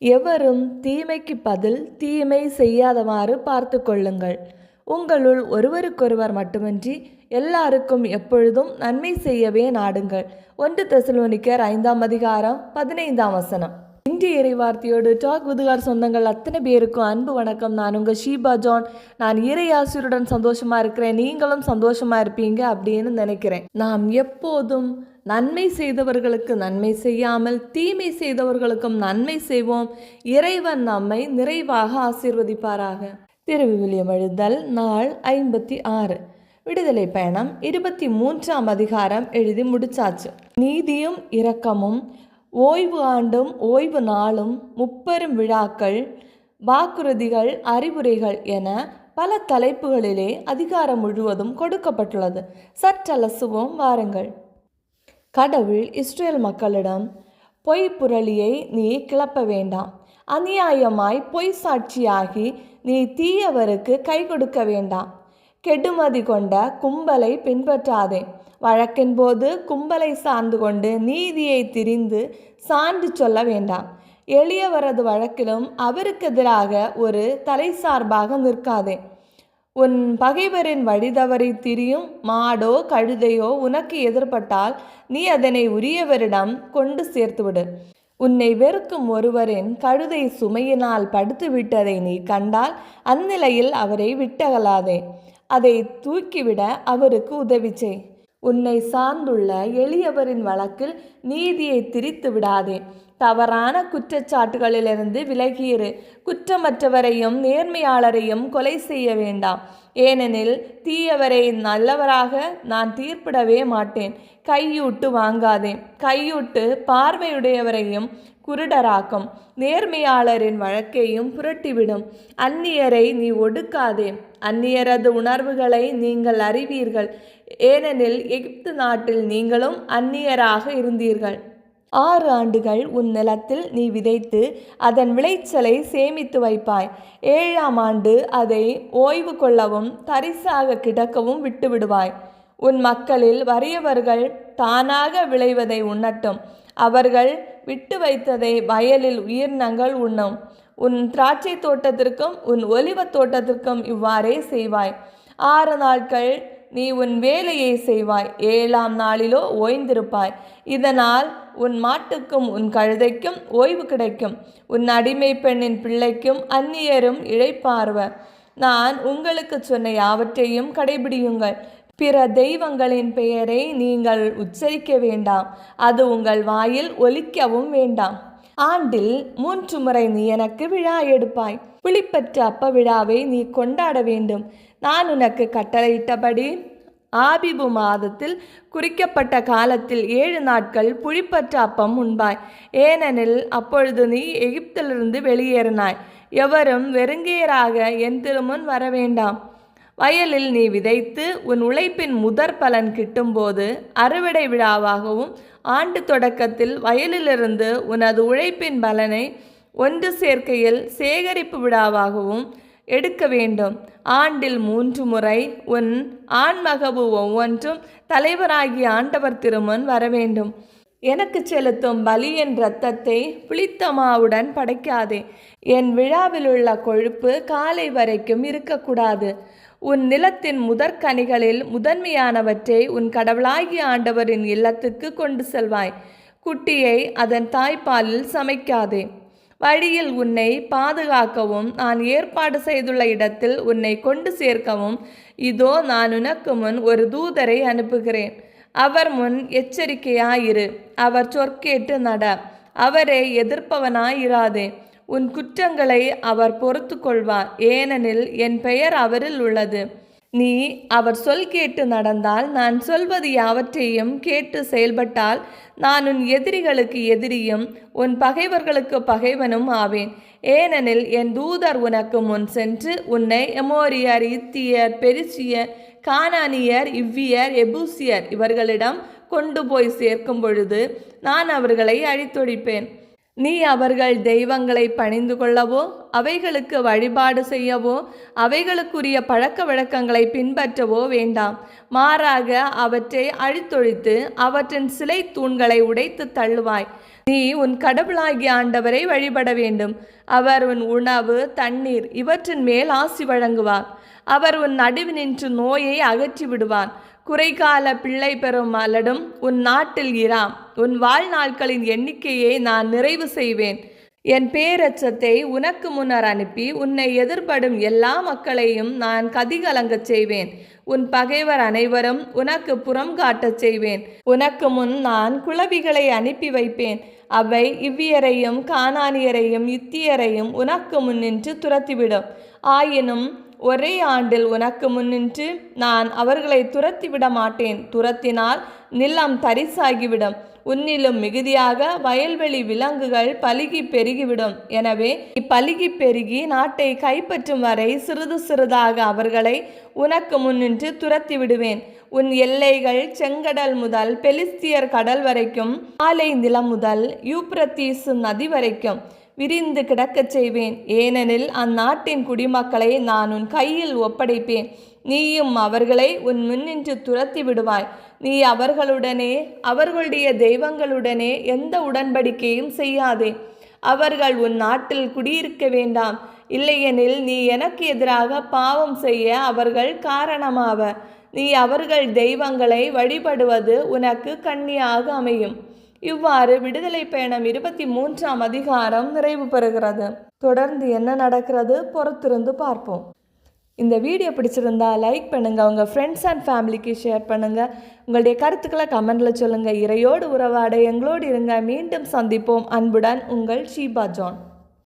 எவரும் தீமைக்கு பதில் தீமை செய்யாதவாறு பார்த்து கொள்ளுங்கள். உங்களுள் ஒருவருக்கொருவர் மட்டுமின்றி எல்லாருக்கும் எப்பொழுதும் நன்மை செய்யவே நாடுங்கள். 1 தெசலோனிக்கர் 5ஆம் அதிகாரம் 15ஆம் வசனம். இன்றைய இறைவார்த்தையோடு டாக் விதுகார் சொந்தங்கள் அத்தனை பேருக்கும் அன்பு வணக்கம். நான் உங்கள் ஷீபா ஜான். நான் இறையாசிரியருடன் சந்தோஷமா இருக்கிறேன். நீங்களும் சந்தோஷமா இருப்பீங்க அப்படின்னு நினைக்கிறேன். நாம் எப்போதும் நன்மை செய்தவர்களுக்கு நன்மை செய்யாமல் தீமை செய்தவர்களுக்கும் நன்மை செய்வோம். இறைவன் நம்மை நிறைவாக ஆசீர்வதிப்பாராக. திருவிவிலியம் எழுதல் நாள் 56. விடுதலை பயணம் 23ஆம் அதிகாரம் எழுதி முடிச்சாச்சு. நீதியும் இரக்கமும், ஓய்வு ஆண்டும் ஓய்வு நாளும், முப்பெரும் விழாக்கள், வாக்குறுதிகள், அறிவுரைகள் என பல தலைப்புகளிலே அதிகாரம் முழுவதும் கொடுக்கப்பட்டுள்ளது. சற்றலசுவோம் வாருங்கள். கடவுள் இஸ்ரேல் மக்களிடம், பொய் புரளியை நீ கிளப்ப வேண்டாம், அநியாயமாய் பொய் சாட்சியாகி நீ தீயவருக்கு கை கொடுக்க வேண்டாம், கெடுமதி கொண்ட கும்பலை பின்பற்றாதே, வழக்கின் போது கும்பலை சார்ந்து கொண்டு நீதியை திரிந்து சான்று சொல்ல வேண்டாம், எளியவரது வழக்கிலும் அவருக்கு எதிராக ஒரு தலை சார்பாக நிற்காதே, உன் பகைவரின் வழிதவறி திரியும் மாடோ கழுதையோ உனக்கு எதிர்பட்டால் நீ அதனை உரியவரிடம் கொண்டு சேர்த்துவிடு. உன்னை வெறுக்கும் ஒருவரின் கழுதை சுமையினால் படுத்து விட்டதை நீ கண்டால் அந்நிலையில் அவரை விட்டகலாதே, அதை தூக்கிவிட அவருக்கு உதவி செய். உன்னை சார்ந்துள்ள எளியவரின் வழக்கில் நீதியை திரித்து விடாதே. தவறான குற்றச்சாட்டுகளிலிருந்து விலகியிரு. குற்றமற்றவரையும் நேர்மையாளரையும் கொலை செய்ய வேண்டாம். ஏனெனில் தீயவரை நல்லவராக நான் தீர்ப்பிடவே மாட்டேன். கையூட்டு வாங்காதே. கையூட்டு பார்வையுடையவரையும் குருடராக்கும், நேர்மையாளரின் வழக்கையும் புரட்டிவிடும். அந்நியரை நீ ஒடுக்காதே. அந்நியரது உணர்வுகளை நீங்கள் அறிவீர்கள். ஏனெனில் எகிப்து நாட்டில் நீங்களும் அந்நியராக இருந்தீர்கள். 6 ஆண்டுகள் உன் நிலத்தில் நீ விதைத்து அதன் விளைச்சலை சேமித்து வைப்பாய். 7ஆம் ஆண்டு அதை ஓய்வு கொள்ளவும் தரிசாக கிடக்கவும் விட்டுவிடுவாய். உன் மக்களில் வறியவர்கள் தானாக விளைவதை உண்ணட்டும். அவர்கள் விட்டு வைத்ததை வயலில் உயிரினங்கள் உண்ணும். உன் திராட்சை தோட்டத்திற்கும் உன் ஒலிவத் தோட்டத்திற்கும் இவ்வாறே செய்வாய். 6 நாட்கள் நீ உன் வேலையை செய்வாய், 7ஆம் நாளிலோ ஓய்ந்திருப்பாய். இதனால் உன் மாட்டுக்கும் உன் கழுதைக்கும் ஓய்வு கிடைக்கும். உன் அடிமை பெண்ணின் பிள்ளைக்கும் அந்நியரும் இளைப்பாறுவர். நான் உங்களுக்கு சொன்ன யாவற்றையும் கடைபிடியுங்கள். பிற தெய்வங்களின் பெயரை நீங்கள் உச்சரிக்க வேண்டாம், அது உங்கள் வாயில் ஒலிக்கவும் வேண்டாம். ஆண்டில் 3 முறை நீ எனக்கு விழா எடுப்பாய். புளிப்பற்ற அப்ப விழாவை நீ கொண்டாட வேண்டும். நான் உனக்கு கட்டளையிட்டபடி ஆபிபு மாதத்தில் குறிக்கப்பட்ட காலத்தில் 7 நாட்கள் புளிப்பற்ற அப்பம் உண்பாய். ஏனெனில் அப்பொழுது நீ எகிப்திலிருந்து வெளியேறினாய். எவரும் வெறுங்கையராக என் திருமுன் வர வேண்டாம். வயலில் நீ விதைத்து உன் உழைப்பின் முதற் பலன் கிட்டும்போது அறுவடை விழாவாகவும், ஆண்டு தொடக்கத்தில் வயலிலிருந்து உனது உழைப்பின் பலனை ஒன்று சேர்க்கையில் சேகரிப்பு விழாவாகவும் எடுக்க வேண்டும். ஆண்டில் 3 முறை உன் ஆண்மகவு ஒவ்வொன்றும் தலைவராகிய ஆண்டவர் திருமுன் வர வேண்டும். எனக்கு செலுத்தும் பலியின் இரத்தத்தை புளித்த மாவுடன் படைக்காதே. என் விழாவிலுள்ள கொழுப்பு காலை வரைக்கும் இருக்கக்கூடாது. உன் நிலத்தின் முதற்கனிகளில் முதன்மையானவற்றை உன் கடவுளாகிய ஆண்டவரின் இல்லத்துக்கு கொண்டு செல்வாய். குட்டியை அதன் தாய்ப்பாலில் சமைக்காதே. வழியில் உன்னை பாதுகாக்கவும் நான் ஏற்பாடு செய்துள்ள இடத்தில் உன்னை கொண்டு சேர்க்கவும் இதோ நான் உனக்கு முன் ஒரு தூதரை அனுப்புகிறேன். அவர் முன் எச்சரிக்கையாயிரு. அவர் சொற்கேட்டு நட. அவரை எதிர்ப்பவனாயிராதே. உன் குற்றங்களை அவர் பொறுத்து கொள்வார். ஏனெனில் என் பெயர் அவரில் உள்ளது. நீ அவர் சொல் கேட்டு நடந்தால், நான் சொல்வது யாவற்றையும் கேட்டு செயல்பட்டால், நான் உன் எதிரிகளுக்கு எதிரியும் உன் பகைவர்களுக்கு பகைவனும் ஆவேன். ஏனெனில் என் தூதர் உனக்கு முன் சென்று உன்னை எமோரியர், இத்தியர், பெரிசியர், கானானியர், இவ்வியர், எபூசியர் இவர்களிடம் கொண்டு போய் சேர்க்கும் பொழுது நான் அவர்களை அழித்தொழிப்பேன். நீ அவர்கள் தெய்வங்களை பணிந்து கொள்ளவோ அவைகளுக்கு வழிபாடு செய்யவோ அவைகளுக்குரிய பழக்க வழக்கங்களை பின்பற்றவோ வேண்டாம். மாறாக அவற்றை அழித்தொழித்து அவற்றின் சிலை தூண்களை உடைத்து தள்ளுவாய். நீ உன் கடவுளாகிய ஆண்டவரை வழிபட வேண்டும். அவர் உன் உணவு, தண்ணீர் இவற்றின் மேல் ஆசி வழங்குவார். அவர் உன் நடுவில் நின்று நோயை அகற்றி விடுவார். குறைகால பிள்ளை பெறும் மலடும் உன் நாட்டில் இராம். உன் வாழ்நாட்களின் எண்ணிக்கையை நான் நிறைவு செய்வேன். என் பேரச்சத்தை உனக்கு முன்னர் அனுப்பி உன்னை எதிர்படும் எல்லா மக்களையும் நான் கதிகலங்கச் செய்வேன். உன் பகைவர் அனைவரும் உனக்கு புறம் காட்டச் செய்வேன். உனக்கு முன் நான் குளவிகளை அனுப்பி வைப்பேன். அவை இவ்வியரையும் கானானியரையும் இத்தியரையும் உனக்கு முன்னின்று துரத்திவிடும். ஆயினும் ஒரே ஆண்டில் உனக்கு முன்னின்று நான் அவர்களை துரத்திவிட மாட்டேன். துரத்தினால் நிலம் தரிசாகிவிடும். உன்னிலும் மிகுதியாக வயல்வெளி விலங்குகள் பலுகி பெருகிவிடும். எனவே இப்பலுகி பெருகி நாட்டை கைப்பற்றும் வரை சிறிது சிறிதாக அவர்களை உனக்கு முன்னின்று துரத்தி விடுவேன். உன் எல்லைகள் செங்கடல் முதல் பெலிஸ்தியர் கடல் வரைக்கும், ஆலை நிலம் முதல் யூப்ரத்தீசு நதி வரைக்கும் விரிந்து கிடக்கச் செய்வேன். ஏனெனில் அந்நாட்டின் குடிமக்களை நான் உன் கையில் ஒப்படைப்பேன். நீயும் அவர்களை உன் முன்னின்று துரத்தி விடுவாய். நீ அவர்களுடனே அவர்களுடைய தெய்வங்களுடனே எந்த உடன்படிக்கையும் செய்யாதே. அவர்கள் உன் நாட்டில் குடியிருக்க வேண்டாம். இல்லையெனில் நீ எனக்கு எதிராக பாவம் செய்ய அவர்கள் காரணமாவர். நீ அவர்கள் தெய்வங்களை வழிபடுவது உனக்கு கண்ணியாக அமையும். இவ்வாறு விடுதலை பயணம் 23ஆம் அதிகாரம் நிறைவு பெறுகிறது. தொடர்ந்து என்ன நடக்கிறது பொறுத்திருந்து பார்ப்போம். இந்த வீடியோ பிடிச்சிருந்தா லைக் பண்ணுங்கள், உங்கள் ஃப்ரெண்ட்ஸ் அண்ட் ஃபேமிலிக்கு ஷேர் பண்ணுங்கள். உங்களுடைய கருத்துக்களை கமெண்டில் சொல்லுங்கள். இறையோடு உறவாட எங்களோடு இருங்க. மீண்டும் சந்திப்போம். அன்புடன் உங்கள் ஷீபா ஜான்.